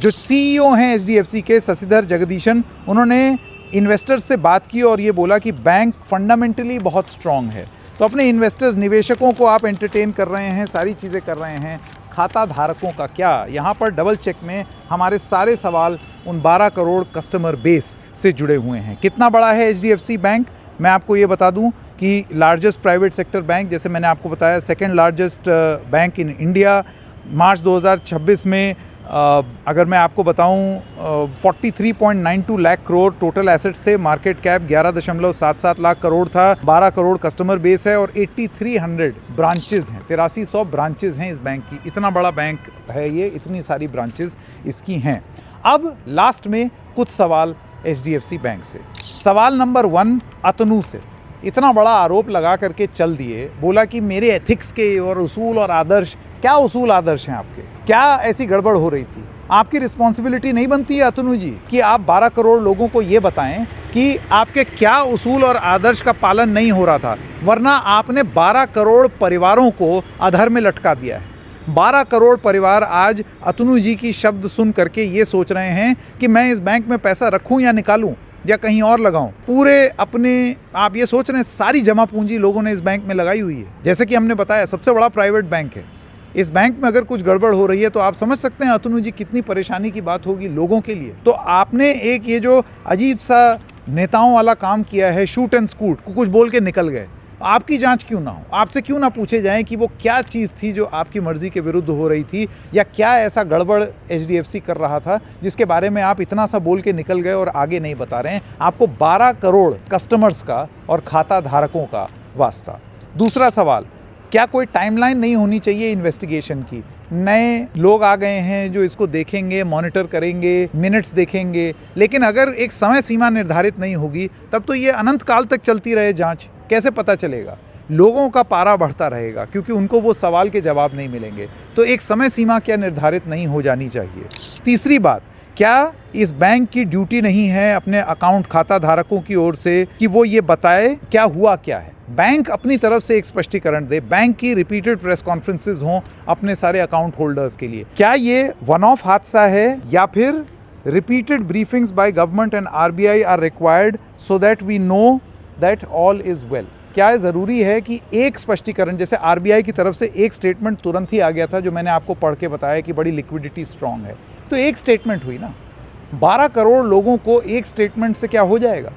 जो सीईओ हैं एचडीएफसी के, शशिधर जगदीशन, उन्होंने इन्वेस्टर्स से बात की और ये बोला कि बैंक फंडामेंटली बहुत स्ट्रांग है। तो अपने इन्वेस्टर्स, निवेशकों को आप एंटरटेन कर रहे हैं, सारी चीज़ें कर रहे हैं, खाता धारकों का क्या? यहाँ पर डबल चेक में हमारे सारे सवाल उन 12 करोड़ कस्टमर बेस से जुड़े हुए हैं। कितना बड़ा है एचडीएफसी बैंक? मैं आपको ये बता दूं कि लार्जेस्ट प्राइवेट सेक्टर बैंक, जैसे मैंने आपको बताया, second largest bank in India. March 2026 में अगर मैं आपको बताऊं 43.92 लाख करोड़ टोटल एसेट्स थे, मार्केट कैप 11.77 लाख करोड़ था, 12 करोड़ कस्टमर बेस है और 8300 ब्रांचेज हैं, 8300 ब्रांचेज हैं इस बैंक की। इतना बड़ा बैंक है ये, इतनी सारी ब्रांचेज इसकी हैं। अब लास्ट में कुछ सवाल एचडीएफसी बैंक से। सवाल नंबर 1 अतनु से इतना बड़ा आरोप लगा करके चल दिए, बोला कि मेरे एथिक्स के और उसूल और आदर्श, क्या उसूल आदर्श हैं आपके? क्या ऐसी गड़बड़ हो रही थी? आपकी रिस्पॉन्सिबिलिटी नहीं बनती है अतनु जी कि आप 12 करोड़ लोगों को ये बताएं कि आपके क्या उसूल और आदर्श का पालन नहीं हो रहा था, वरना आपने 12 करोड़ परिवारों को अधर में लटका दिया है। 12 करोड़ परिवार आज अतनु जी की शब्द सुन करके ये सोच रहे हैं कि मैं इस बैंक में पैसा रखूं या निकालूं या कहीं और लगाऊं। पूरे अपने, आप ये सोच रहे हैं, सारी जमा पूंजी लोगों ने इस बैंक में लगाई हुई है। जैसे कि हमने बताया, सबसे बड़ा प्राइवेट बैंक है। इस बैंक में अगर कुछ गड़बड़ हो रही है तो आप समझ सकते हैं अतनु जी कितनी परेशानी की बात होगी लोगों के लिए। तो आपने एक ये जो अजीब सा नेताओं वाला काम किया है, शूट एंड स्कूट, कुछ बोल के निकल गए। आपकी जांच क्यों ना हो? आपसे क्यों ना पूछे जाएं कि वो क्या चीज़ थी जो आपकी मर्जी के विरुद्ध हो रही थी, या क्या ऐसा गड़बड़ एचडीएफसी कर रहा था जिसके बारे में आप इतना सा बोल के निकल गए और आगे नहीं बता रहे हैं? आपको 12 करोड़ कस्टमर्स का और खाता धारकों का वास्ता। दूसरा सवाल, क्या कोई टाइमलाइन नहीं होनी चाहिए इन्वेस्टिगेशन की? नए लोग आ गए हैं जो इसको देखेंगे, मॉनिटर करेंगे, मिनट्स देखेंगे, लेकिन अगर एक समय सीमा निर्धारित नहीं होगी तब तो ये अनंत काल तक चलती रहे जांच, कैसे पता चलेगा? लोगों का पारा बढ़ता रहेगा क्योंकि उनको वो सवाल के जवाब नहीं मिलेंगे। तो एक समय सीमा क्या निर्धारित नहीं हो जानी चाहिए? तीसरी बात, क्या इस बैंक की ड्यूटी नहीं है अपने अकाउंट खाता धारकों की ओर से कि वो ये बताए क्या हुआ क्या है? बैंक अपनी तरफ से एक स्पष्टीकरण दे, बैंक की रिपीटेड प्रेस कॉन्फ्रेंसेज हों अपने सारे अकाउंट होल्डर्स के लिए। क्या ये वन ऑफ हादसा है या फिर repeated briefings by government and RBI are required so that we know that all is well? क्या ज़रूरी है कि एक स्पष्टीकरण, जैसे आरबीआई की तरफ से एक स्टेटमेंट तुरंत ही आ गया था जो मैंने आपको पढ़ के बताया कि बड़ी लिक्विडिटी स्ट्रांग है, तो एक स्टेटमेंट हुई ना, 12 करोड़ लोगों को एक स्टेटमेंट से क्या हो जाएगा?